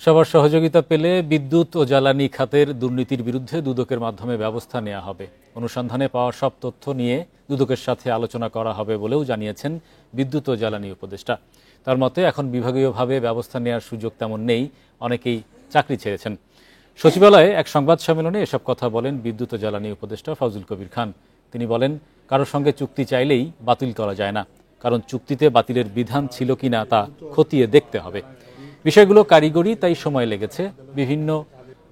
সবার সহযোগিতা পেলে বিদ্যুৎ ও জ্বালানি খাতের দুর্নীতির বিরুদ্ধে দুদকের মাধ্যমে ব্যবস্থা নেওয়া হবে। অনুসন্ধানে পাওয়া সব তথ্য নিয়ে দুদকের সাথে আলোচনা করা হবে বলেও জানিয়েছেন বিদ্যুৎ ও জ্বালানি উপদেষ্টা। তার মতে এখন বিভাগীয়ভাবে ব্যবস্থা নেওয়ার সুযোগ তেমন নেই, অনেকেই চাকরি ছেড়েছেন। সচিবালয়ে এক সংবাদ সম্মেলনে এসব কথা বলেন বিদ্যুৎ ও জ্বালানি উপদেষ্টা ফাউজুল কবির খান। তিনি বলেন, কারোর সঙ্গে চুক্তি চাইলেই বাতিল করা যায় না, কারণ চুক্তিতে বাতিলের বিধান ছিল কিনা তা খতিয়ে দেখতে হবে। বিষয়গুলো কারিগরি, তাই সময় লেগেছে। বিভিন্ন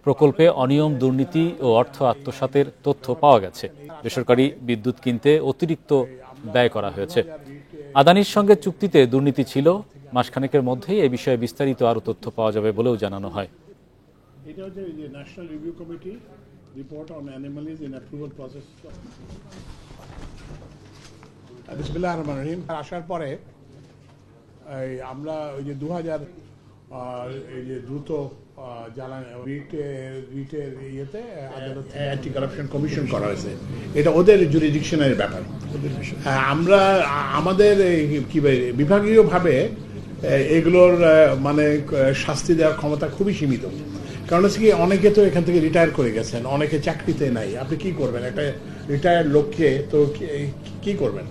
প্রকল্পে অনিয়ম, দুর্নীতি ও অর্থ আত্মসাতের তথ্য পাওয়া গেছে। বেসরকারি বিদ্যুৎ কিনতে অতিরিক্ত ব্যয় করা হয়েছে। আদানির সঙ্গে চুক্তিতে দুর্নীতি ছিল। মাসখানেকের মধ্যেই এ বিষয়ে বিস্তারিত আরও তথ্য পাওয়া যাবে বলেও জানানো হয়। এটা হচ্ছে যে national review committee report on anomalies in approval process. বিসমিল্লাহির রহমানির রহিম। আসার পরে আমরা ওই যে 2000 এই যে দ্রুত জ্বালানি রিটের ইয়েতে আদালত অ্যান্টি কারাপশন কমিশন করা হয়েছে। এটা ওদের জুরিডিকশনের ব্যাপার। আমরা আমাদের কি বিভাগীয়ভাবে এগুলোর মানে শাস্তি দেওয়ার ক্ষমতা খুবই সীমিত। কারণ হচ্ছে কি, অনেকে তো এখান থেকে রিটায়ার করে গেছেন, অনেকে চাকরিতে নাই। আপনি কি করবেন? একটা রিটায়ার্ড লোককে তো কি করবেন?